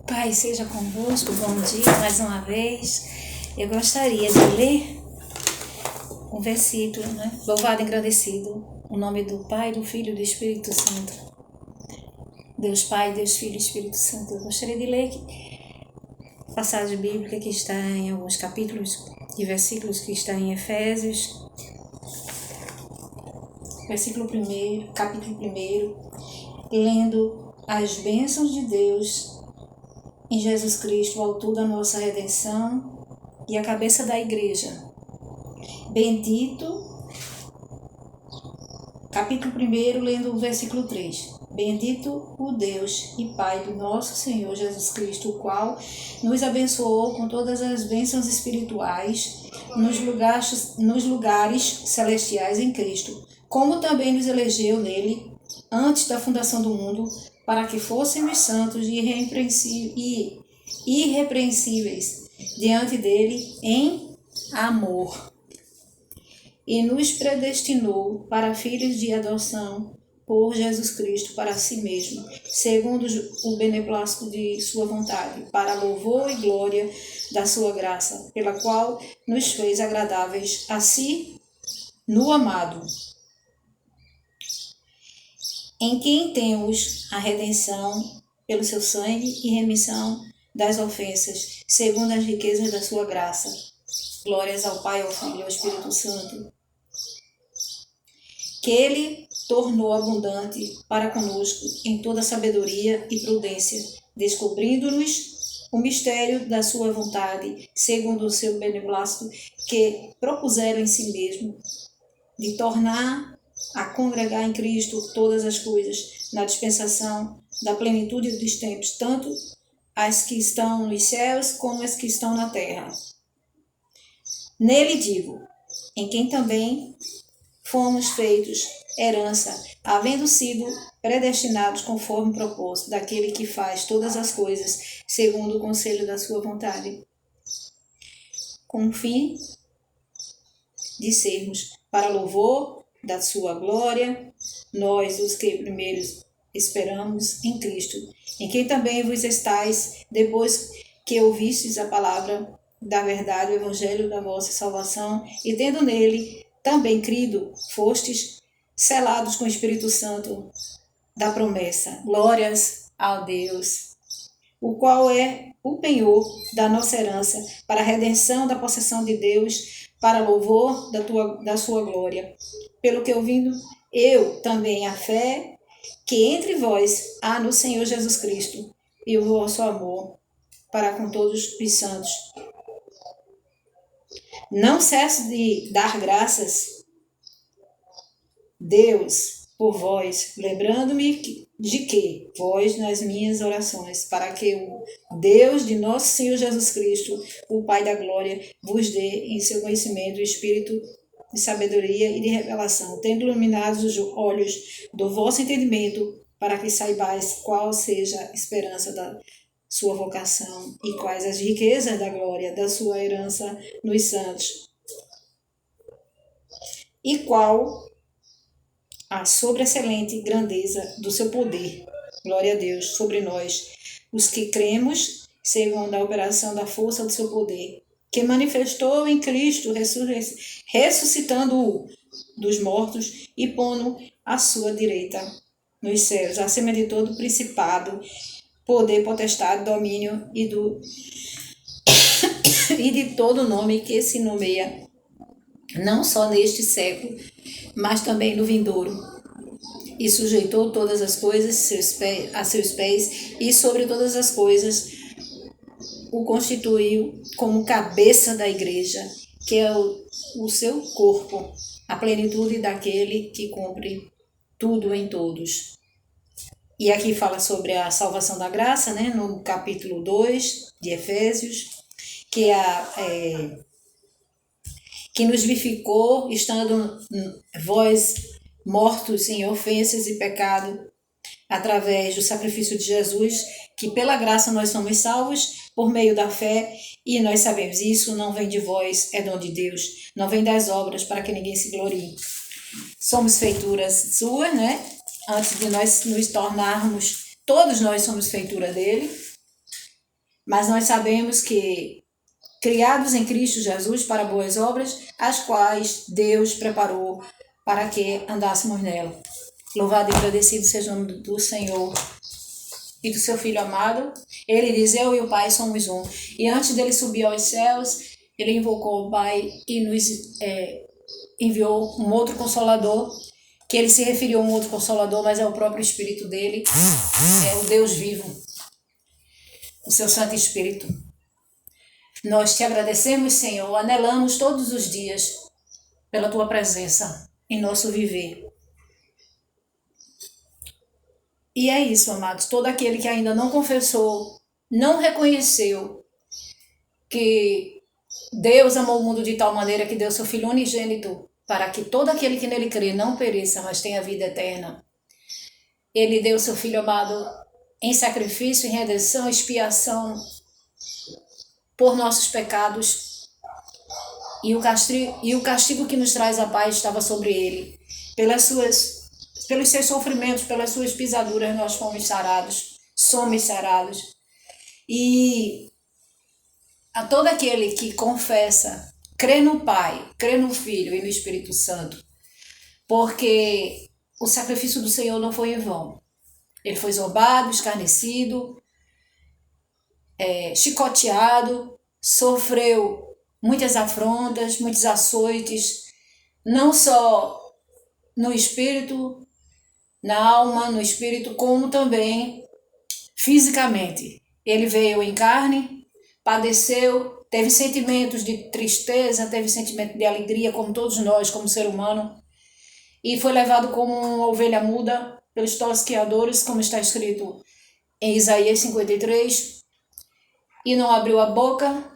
Pai, seja convosco, bom dia mais uma vez. Eu gostaria de ler um versículo, Louvado e agradecido, o nome do Pai, do Filho e do Espírito Santo. Deus Pai, Deus Filho e Espírito Santo. Eu gostaria de ler a passagem bíblica que está em alguns capítulos e versículos que está em Efésios, capítulo 1, lendo as bênçãos de Deus em Jesus Cristo, o autor da nossa redenção e a cabeça da igreja. Bendito, capítulo 1, lendo o versículo 3. Bendito o Deus e Pai do nosso Senhor Jesus Cristo, o qual nos abençoou com todas as bênçãos espirituais nos lugares celestiais em Cristo, como também nos elegeu nele antes da fundação do mundo, para que fôssemos santos e irrepreensíveis diante dele em amor. E nos predestinou para filhos de adoção por Jesus Cristo para si mesmo, segundo o beneplácito de sua vontade, para louvor e glória da sua graça, pela qual nos fez agradáveis a si no amado, em quem temos a redenção pelo seu sangue e remissão das ofensas, segundo as riquezas da sua graça. Glórias ao Pai, ao Filho e ao Espírito Santo, que ele tornou abundante para conosco em toda sabedoria e prudência, descobrindo-nos o mistério da sua vontade, segundo o seu beneplácito, que propuseram em si mesmo, de tornar a congregar em Cristo todas as coisas, na dispensação da plenitude dos tempos, tanto as que estão nos céus como as que estão na terra. Nele digo, em quem também fomos feitos herança, havendo sido predestinados conforme o propósito daquele que faz todas as coisas, segundo o conselho da sua vontade, com o fim de sermos para louvor da sua glória, nós, os que primeiros esperamos em Cristo, em quem também vos estáis, depois que ouvistes a palavra da verdade, o evangelho da vossa salvação, e tendo nele também crido, fostes selados com o Espírito Santo da promessa. Glórias ao Deus, o qual é o penhor da nossa herança, para a redenção da possessão de Deus, para louvor da sua glória. Pelo que ouvindo eu também a fé que entre vós há no Senhor Jesus Cristo, e o vosso amor para com todos os santos. Não cesso de dar graças, Deus, por vós, lembrando-me de que vós nas minhas orações, para que o Deus de nosso Senhor Jesus Cristo, o Pai da glória, vos dê em seu conhecimento o espírito de sabedoria e de revelação, tendo iluminados os olhos do vosso entendimento, para que saibais qual seja a esperança da sua vocação e quais as riquezas da glória da sua herança nos santos, e qual a sobreexcelente grandeza do seu poder, glória a Deus, sobre nós, os que cremos, segundo a operação da força do seu poder, que manifestou em Cristo, ressuscitando-o dos mortos e pondo à sua direita nos céus, acima de todo principado, poder, potestade, domínio e de todo nome que se nomeia, não só neste século, mas também no vindouro. E sujeitou todas as coisas a seus pés, e sobre todas as coisas o constituiu como cabeça da igreja, que é o seu corpo, a plenitude daquele que cumpre tudo em todos. E aqui fala sobre a salvação da graça, no capítulo 2 de Efésios, que nos vivificou, estando vós mortos em ofensas e pecado, através do sacrifício de Jesus, que pela graça nós somos salvos por meio da fé, e nós sabemos isso, não vem de vós, é dom de Deus, não vem das obras, para que ninguém se glorie. Somos feituras suas, Antes de nós nos tornarmos, todos nós somos feitura dele, Mas nós sabemos que criados em Cristo Jesus para boas obras, as quais Deus preparou para que andássemos nela. Louvado e agradecido seja o nome do Senhor e do seu Filho amado. Ele diz, eu e o Pai somos um. E antes dele subir aos céus, ele invocou o Pai e nos enviou um outro Consolador, que ele se referiu a um outro Consolador, mas é o próprio Espírito dele, é o Deus vivo, o seu Santo Espírito. Nós te agradecemos, Senhor, anelamos todos os dias pela tua presença em nosso viver. E é isso, amados. Todo aquele que ainda não confessou, não reconheceu que Deus amou o mundo de tal maneira que deu seu Filho unigênito para que todo aquele que nele crê não pereça, mas tenha vida eterna. Ele deu seu Filho amado em sacrifício, em redenção, expiação por nossos pecados. E o castigo que nos traz a paz estava sobre ele. Pelos seus sofrimentos, pelas suas pisaduras, nós fomos sarados, somos sarados. E a todo aquele que confessa, crê no Pai, crê no Filho e no Espírito Santo, porque o sacrifício do Senhor não foi em vão. Ele foi zombado, escarnecido, chicoteado, sofreu muitas afrontas, muitos açoites, não só no espírito, na alma, no espírito, como também fisicamente. Ele veio em carne, padeceu, teve sentimentos de tristeza, teve sentimento de alegria, como todos nós, como ser humano, e foi levado como uma ovelha muda pelos tosqueadores, como está escrito em Isaías 53, e não abriu a boca,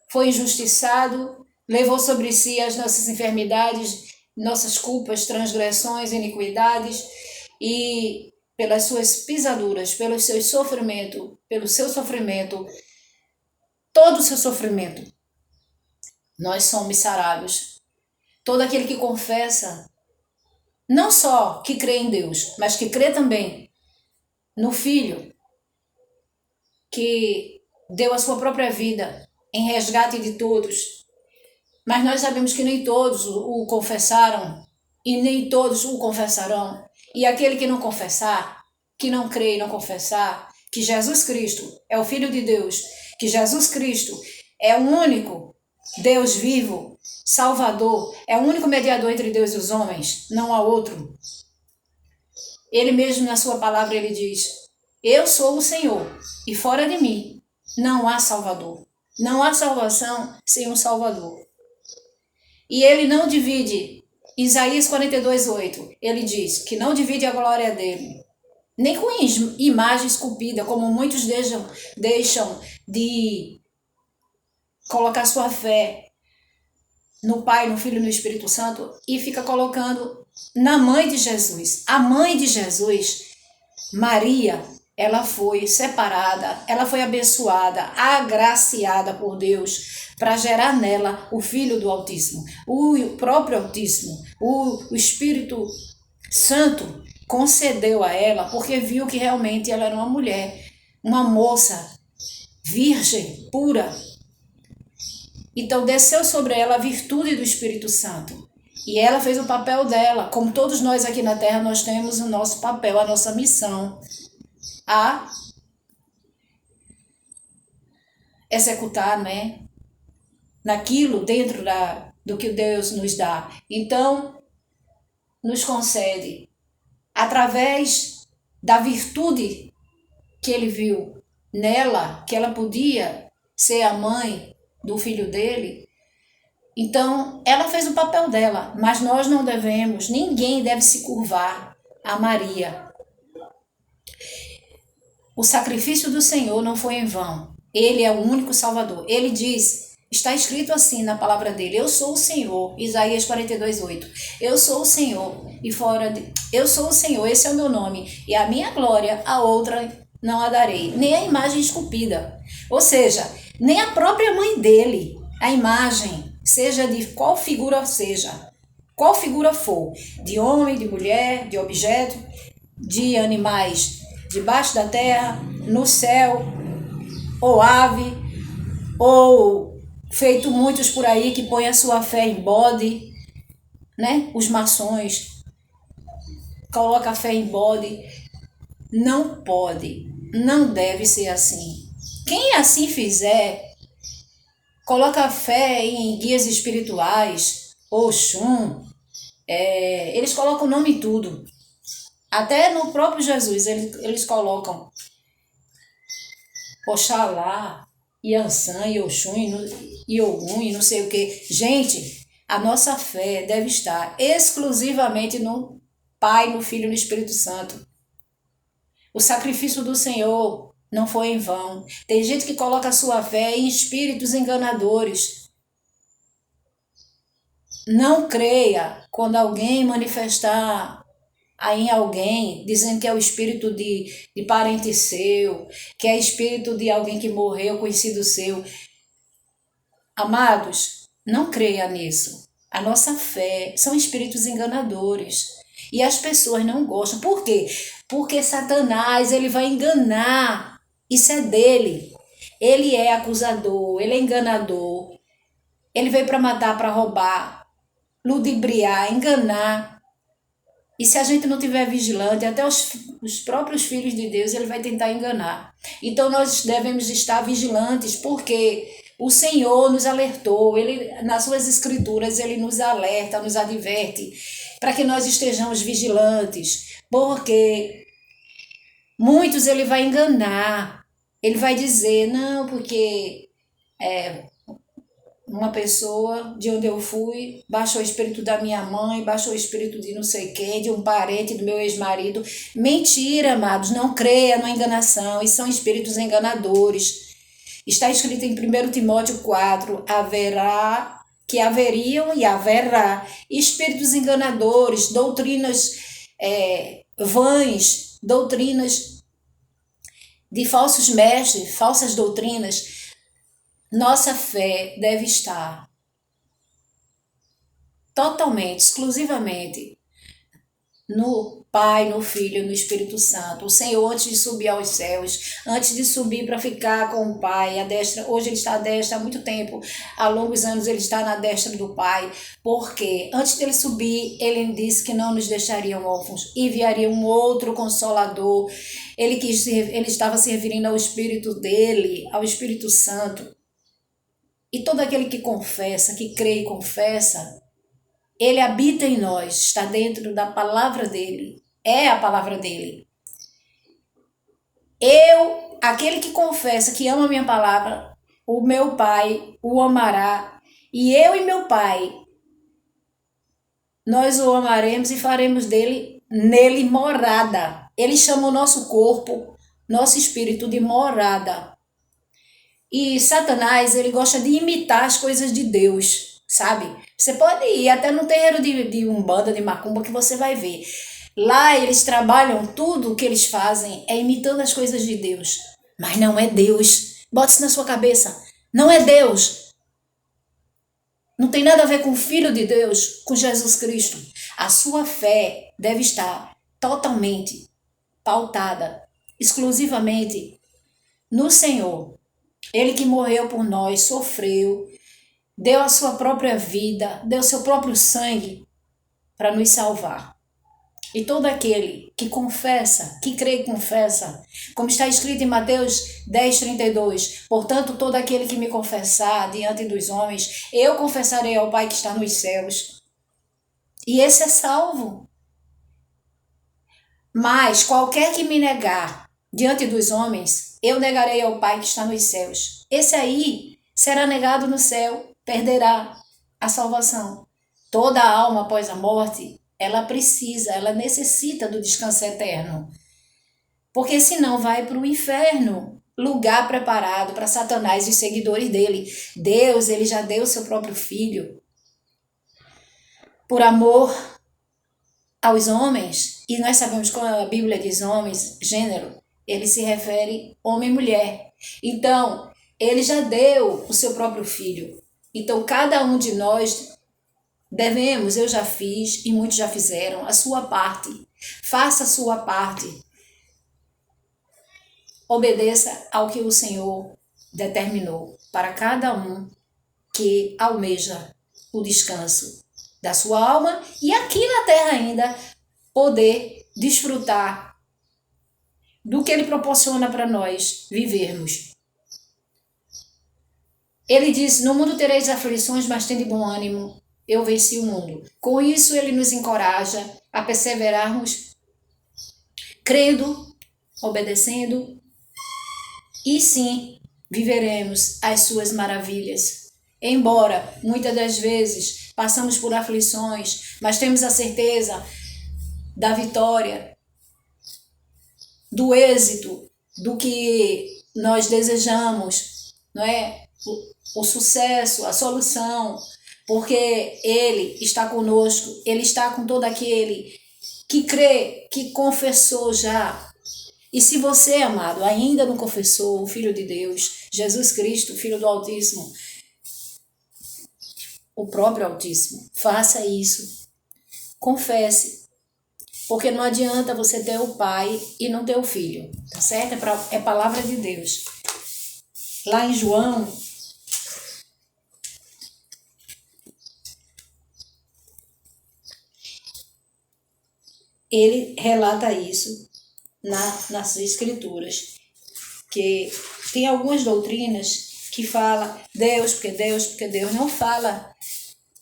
foi injustiçado, levou sobre si as nossas enfermidades, nossas culpas, transgressões, iniquidades, e pelas suas pisaduras, pelo seu sofrimento, todo o seu sofrimento, nós somos sarados. Todo aquele que confessa, não só que crê em Deus, mas que crê também no Filho, que deu a sua própria vida em resgate de todos. Mas nós sabemos que nem todos o confessaram e nem todos o confessarão. E aquele que não confessar, que não crê e não confessar, que Jesus Cristo é o Filho de Deus, que Jesus Cristo é o único Deus vivo, Salvador, é o único mediador entre Deus e os homens, não há outro. Ele mesmo na sua palavra ele diz, eu sou o Senhor e fora de mim não há Salvador. Não há salvação sem um Salvador. E ele não divide, Isaías 42:8, ele diz que não divide a glória dele, nem com imagem esculpida, como muitos deixam de colocar sua fé no Pai, no Filho e no Espírito Santo, e fica colocando na mãe de Jesus. A mãe de Jesus, Maria, ela foi separada, ela foi abençoada, agraciada por Deus para gerar nela o Filho do Altíssimo, o próprio Altíssimo, o Espírito Santo concedeu a ela porque viu que realmente ela era uma mulher, uma moça virgem, pura. Então desceu sobre ela a virtude do Espírito Santo. E ela fez o papel dela. Como todos nós aqui na Terra, nós temos o nosso papel, a nossa missão a executar, né? Naquilo dentro do que Deus nos dá. Então, nos concede, através da virtude que ele viu nela, que ela podia ser a mãe do filho dele. Então, ela fez o papel dela, mas nós não devemos, ninguém deve se curvar a Maria. O sacrifício do Senhor não foi em vão. Ele é o único Salvador. Ele diz, está escrito assim na palavra dele, eu sou o Senhor, Isaías 42:8. Eu sou o Senhor, eu sou o Senhor, esse é o meu nome, e a minha glória, a outra não a darei, nem a imagem esculpida. Ou seja, nem a própria mãe dele, a imagem, seja de qual figura seja, qual figura for, de homem, de mulher, de objeto, de animais debaixo da terra, no céu, ou ave, ou feito muitos por aí que põem a sua fé em bode, né? Os maçons colocam a fé em bode. Não pode, não deve ser assim. Quem assim fizer, coloca a fé em guias espirituais, Oxum, eles colocam o nome em tudo. Até no próprio Jesus eles colocam Oxalá, Iansã, e Oxum, e Ogum, e não sei o que. Gente, a nossa fé deve estar exclusivamente no Pai, no Filho e no Espírito Santo. O sacrifício do Senhor não foi em vão. Tem gente que coloca a sua fé em espíritos enganadores. Não creia quando alguém manifestar aí em alguém, dizendo que é o espírito de parente seu, que é espírito de alguém que morreu, conhecido seu. Amados, não creia nisso. A nossa fé são espíritos enganadores. E as pessoas não gostam. Por quê? Porque Satanás, ele vai enganar. Isso é dele. Ele é acusador, ele é enganador. Ele veio para matar, para roubar, ludibriar, enganar. E se a gente não tiver vigilante, até os próprios filhos de Deus, ele vai tentar enganar. Então nós devemos estar vigilantes, porque o Senhor nos alertou, ele nas suas escrituras ele nos alerta, nos adverte, para que nós estejamos vigilantes, porque muitos ele vai enganar, ele vai dizer, não, porque uma pessoa de onde eu fui, baixou o espírito da minha mãe, baixou o espírito de não sei quem, de um parente do meu ex-marido. Mentira, amados, não creia na enganação, e são espíritos enganadores. Está escrito em 1 Timóteo 4, haveriam e haverá espíritos enganadores, doutrinas vãs, doutrinas de falsos mestres, falsas doutrinas. Nossa fé deve estar totalmente, exclusivamente no Pai, no Filho e no Espírito Santo. O Senhor, antes de subir aos céus, antes de subir para ficar com o Pai, a destra, hoje ele está à destra há muito tempo, há longos anos ele está na destra do Pai, porque antes dele subir, ele disse que não nos deixariam órfãos, enviaria um outro Consolador. Ele estava se referindo ao Espírito dele, ao Espírito Santo. E todo aquele que confessa, que crê e confessa, ele habita em nós, está dentro da palavra dele, é a palavra dele. Aquele que confessa, que ama a minha palavra, o meu Pai o amará, e eu e meu Pai, nós o amaremos e faremos nele morada. Ele chama o nosso corpo, nosso espírito de morada. E Satanás, ele gosta de imitar as coisas de Deus, sabe? Você pode ir até no terreiro de Umbanda, de Macumba, que você vai ver. Lá eles trabalham, tudo o que eles fazem é imitando as coisas de Deus. Mas não é Deus. Bote isso na sua cabeça. Não é Deus. Não tem nada a ver com o Filho de Deus, com Jesus Cristo. A sua fé deve estar totalmente pautada, exclusivamente no Senhor. Ele que morreu por nós, sofreu, deu a sua própria vida, deu seu próprio sangue para nos salvar. E todo aquele que confessa, que crê e confessa, como está escrito em Mateus 10:32, portanto, todo aquele que me confessar diante dos homens, eu confessarei ao Pai que está nos céus. E esse é salvo. Mas qualquer que me negar diante dos homens, eu negarei ao Pai que está nos céus. Esse aí será negado no céu, perderá a salvação. Toda alma após a morte, ela necessita do descanso eterno. Porque senão vai para o inferno, lugar preparado para Satanás e os seguidores dele. Deus, ele já deu o seu próprio filho por amor aos homens, e nós sabemos quando a Bíblia diz homens, gênero, ele se refere homem e mulher. Então, ele já deu o seu próprio filho. Então, cada um de nós devemos, eu já fiz e muitos já fizeram, a sua parte. Faça a sua parte. Obedeça ao que o Senhor determinou para cada um que almeja o descanso da sua alma e aqui na terra ainda poder desfrutar do que ele proporciona para nós vivermos. Ele diz: no mundo tereis aflições, mas tende bom ânimo, eu venci o mundo. Com isso ele nos encoraja a perseverarmos, crendo, obedecendo, e sim, viveremos as suas maravilhas. Embora muitas das vezes passamos por aflições, mas temos a certeza da vitória, do êxito, do que nós desejamos, não é? O sucesso, a solução, porque Ele está conosco, Ele está com todo aquele que crê, que confessou já. E se você, amado, ainda não confessou o Filho de Deus, Jesus Cristo, Filho do Altíssimo, o próprio Altíssimo, faça isso. Confesse. Porque não adianta você ter o Pai e não ter o Filho, tá certo? É palavra de Deus. Lá em João, ele relata isso nas escrituras, que tem algumas doutrinas que fala Deus, porque Deus não fala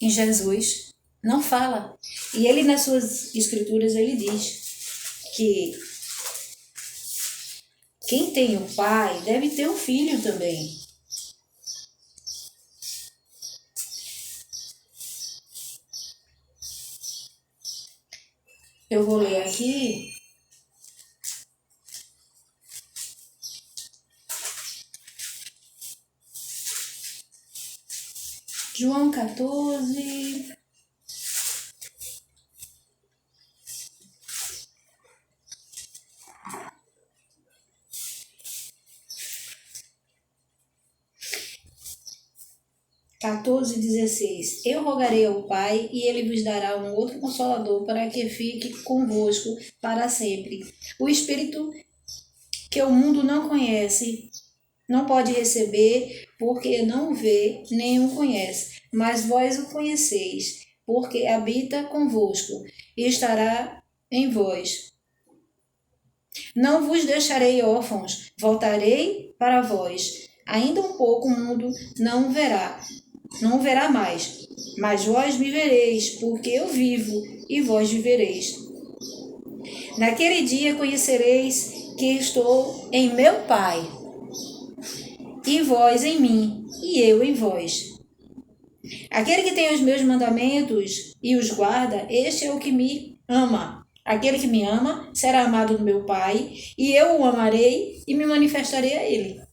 em Jesus, não fala. E ele nas suas escrituras ele diz que quem tem o Pai deve ter o Filho também. Eu vou ler aqui. João 14. (14, 16) Eu rogarei ao Pai, e ele vos dará um outro Consolador, para que fique convosco para sempre. O Espírito que o mundo não conhece, não pode receber, porque não o vê, nem o conhece. Mas vós o conheceis, porque habita convosco e estará em vós. Não vos deixarei órfãos, voltarei para vós. Ainda um pouco o mundo não o verá mais, mas vós me vereis, porque eu vivo e vós vivereis. Naquele dia conhecereis que estou em meu Pai, e vós em mim, e eu em vós. Aquele que tem os meus mandamentos e os guarda, este é o que me ama. Aquele que me ama será amado do meu Pai, e eu o amarei e me manifestarei a ele.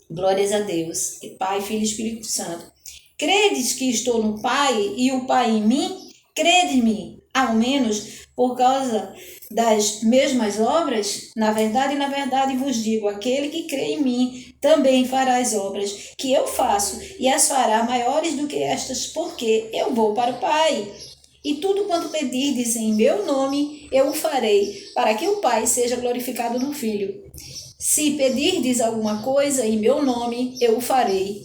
Glórias a Deus, Pai, Filho e Espírito Santo. Credes que estou no Pai e o Pai em mim? Crede-me, ao menos por causa das mesmas obras? Na verdade vos digo, aquele que crê em mim também fará as obras que eu faço, e as fará maiores do que estas, porque eu vou para o Pai. E tudo quanto pedirdes em meu nome, eu o farei, para que o Pai seja glorificado no Filho. Se pedirdes alguma coisa em meu nome, eu o farei.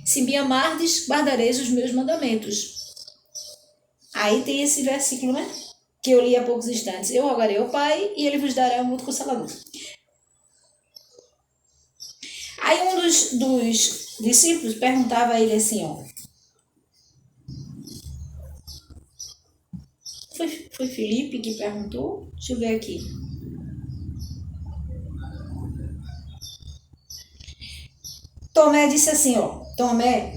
Se me amardes, guardareis os meus mandamentos. Aí tem esse versículo, né? Que eu li há poucos instantes. Eu rogarei ao Pai, e ele vos dará um outro Consolador. Aí um dos discípulos perguntava a ele assim, ó. Foi Felipe que perguntou? Deixa eu ver aqui. Tomé disse assim, ó. Tomé,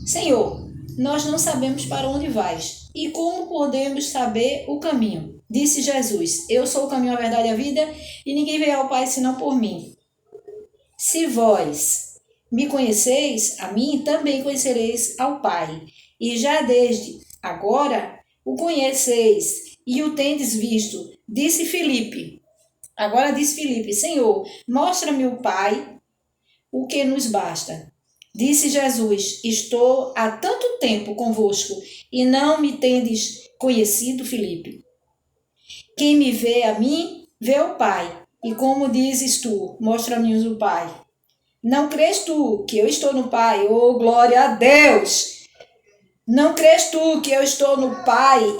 Senhor, nós não sabemos para onde vais, e como podemos saber o caminho? Disse Jesus, eu sou o caminho, a verdade e a vida, e ninguém veio ao Pai senão por mim. Se vós me conheceis, a mim também conhecereis ao Pai. E já desde agora o conheceis e o tendes visto. Disse Filipe. Agora disse Filipe, Senhor, mostra-me o Pai, o que nos basta. Disse Jesus, estou há tanto tempo convosco e não me tendes conhecido, Filipe. Quem me vê a mim, vê o Pai. E como dizes tu, mostra-me o Pai. Não crês tu que eu estou no Pai? Oh, glória a Deus! Não crês tu que eu estou no Pai